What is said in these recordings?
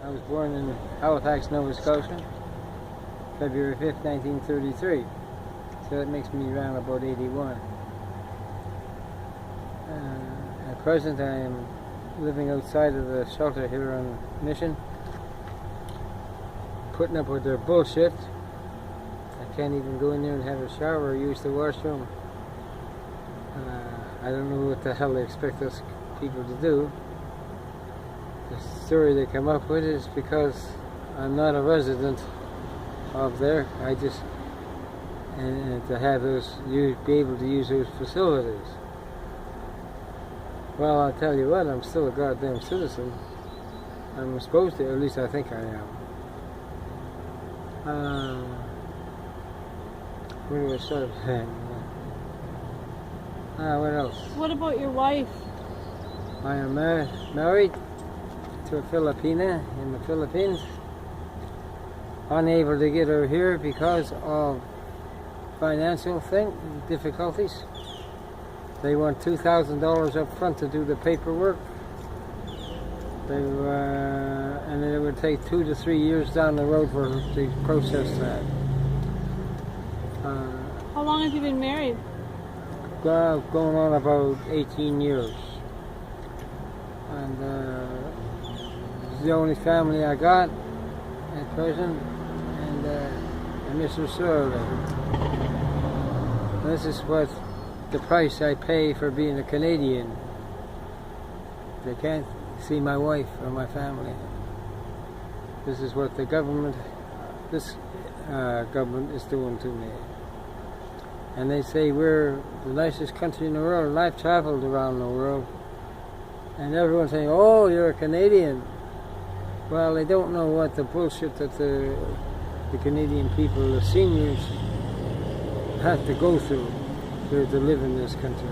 I was born in Halifax, Nova Scotia, February 5th, 1933. So that makes me around about 81. At present, I am living outside of the shelter here on Mission, putting up with their bullshit. I can't even go in there and have a shower or use the washroom. I don't know what the hell they expect us people to do. The story they come up with is because I'm not a resident of there. I just and to have those, be able to use those facilities. Well, I'll tell you what, I'm still a goddamn citizen. I'm supposed to, at least I think I am. Where do I start? What else? What about your wife? I am married to a Filipina in the Philippines. Unable to get her here because of financial difficulties. They want $2,000 up front to do the paperwork. And it would take 2 to 3 years down the road for to process that. How long have you been married? Going on about 18 years. And it's the only family I got at present, and I miss her sorely. This is what the price I pay for being a Canadian. They can't see my wife or my family. This is what the government, this government is doing to me. And they say we're the nicest country in the world, and I've traveled around the world. And everyone's saying, oh, you're a Canadian. Well, they don't know what the bullshit that the Canadian people, the seniors, have to go through to live in this country.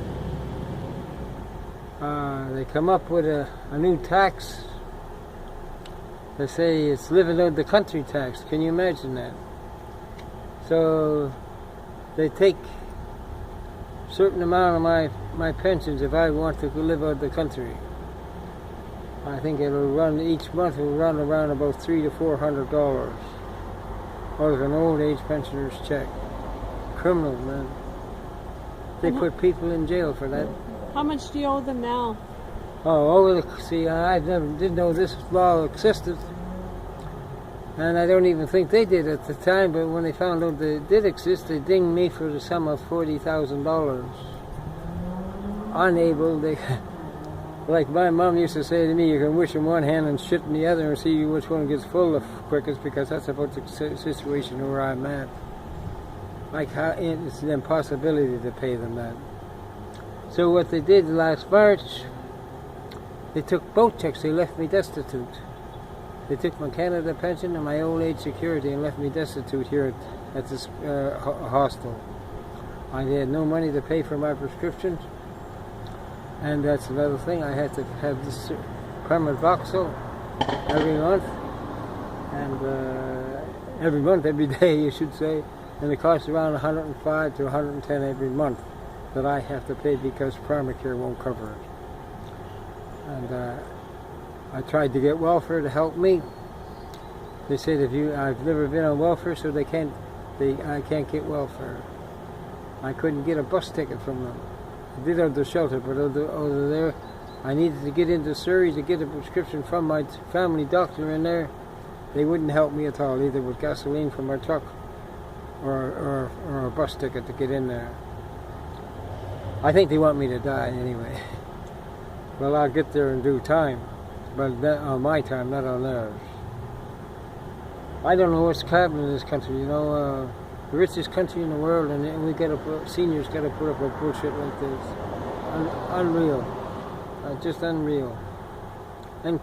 They come up with a new tax. They say it's living out the country tax. Can you imagine that? So they take a certain amount of my pensions if I want to live out the country. I think it'll run, each month will run around about $300 to $400. Or an old age pensioner's check. Criminal, man. They put people in jail for that. How much do you owe them now? See, I didn't know this law existed. And I don't even think they did at the time, but when they found out that it did exist, they dinged me for the sum of $40,000. Unable, like my mom used to say to me, you can wish in one hand and shit in the other and see which one gets full the quickest, because that's about the situation where I'm at. Like how it's an impossibility to pay them that. So what they did last March, they took both checks. They left me destitute. They took my Canada pension and my old age security and left me destitute here at this hostel. I had no money to pay for my prescriptions, and that's another thing. I had to have this Primovoxil every month, and every day, you should say. And it costs around $105 to $110 every month that I have to pay because Primacare won't cover it. And I tried to get welfare to help me. They said I've never been on welfare, so I can't get welfare. I couldn't get a bus ticket from them. I did out the shelter, but over there, I needed to get into Surrey to get a prescription from my family doctor in there. They wouldn't help me at all, either with gasoline from my truck or a bus ticket to get in there. I think they want me to die anyway. Well, I'll get there in due time, but on my time, not on theirs. I don't know what's happening in this country, you know. The richest country in the world, and seniors got to put up with bullshit like this. Unreal. Just unreal. And,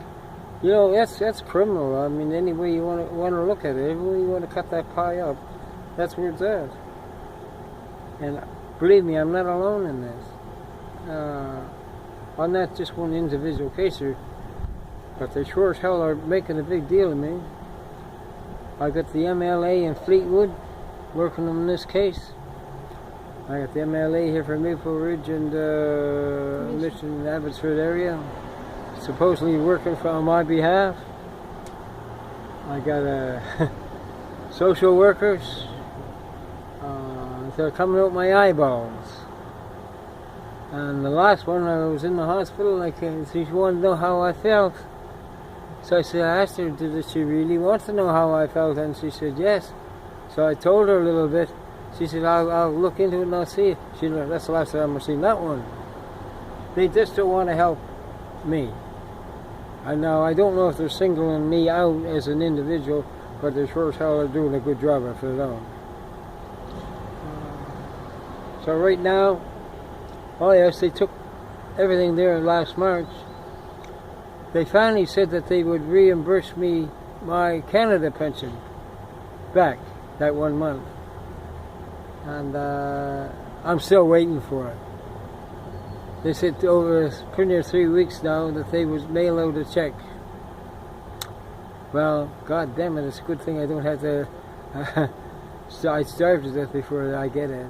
you know, that's criminal. I mean, any way you want to look at it, any way you want to cut that pie up, that's where it's at. And believe me, I'm not alone in this. I'm not just one individual case here, but they sure as hell are making a big deal of me. I got the MLA in Fleetwood working on this case. I got the MLA here from Maple Ridge and Mission Abbotsford area, supposedly working on my behalf. I got social workers. They're coming out my eyeballs. And the last one, I was in the hospital, she wanted to know how I felt. So I asked her, did she really want to know how I felt? And she said, yes. So I told her a little bit. She said, I'll look into it and I'll see it. That's the last time I've seen that one. They just don't want to help me. I don't know if they're singling me out as an individual, but they're sure as hell are doing a good job if they don't. So right now, oh yes, they took everything there last March. They finally said that they would reimburse me my Canada pension back that 1 month. And I'm still waiting for it. They said over pretty near 3 weeks now that they would mail out a check. Well, god damn it, it's a good thing I don't have to I starve to death before I get it.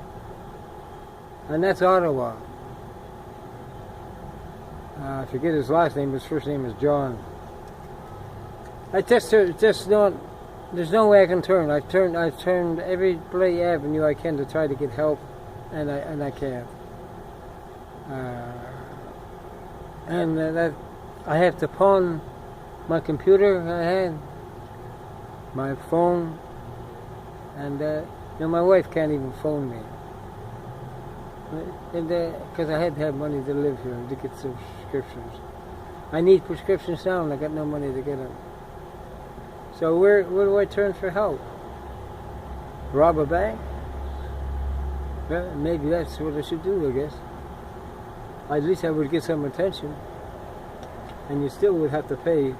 And that's Ottawa. I forget his last name, his first name is John. There's no way I can turn. I've turned every bloody avenue I can to try to get help, and I can't. That I have to pawn my computer I had, my phone, and my wife can't even phone me. Because I had to have money to live here to get some prescriptions. I need prescriptions now and I got no money to get them. So where do I turn for help? Rob a bank? Well, maybe that's what I should do, I guess. At least I would get some attention. And you still would have to pay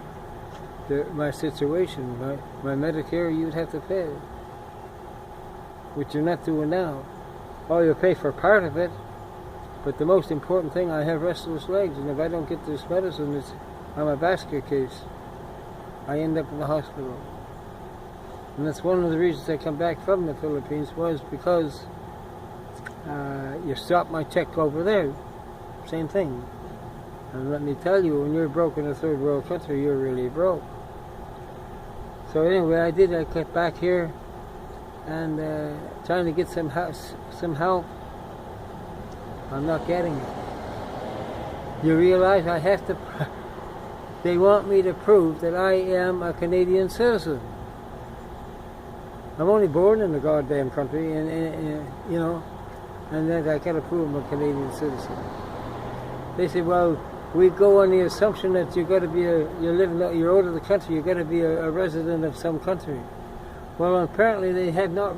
my situation. My Medicare, you would have to pay. Which you're not doing now. Oh, you'll pay for part of it, but the most important thing, I have restless legs, and if I don't get this medicine, I'm a basket case. I end up in the hospital. And that's one of the reasons I come back from the Philippines, was because you stopped my check over there. Same thing. And let me tell you, when you're broke in a third world country, you're really broke. So anyway, I got back here, and trying to get some help. I'm not getting it. You realize I have to. They want me to prove that I am a Canadian citizen. I'm only born in the goddamn country, and then I got to prove I'm a Canadian citizen. They say, well, we go on the assumption that you're out of the country. You got to be a resident of some country. Well, apparently they have not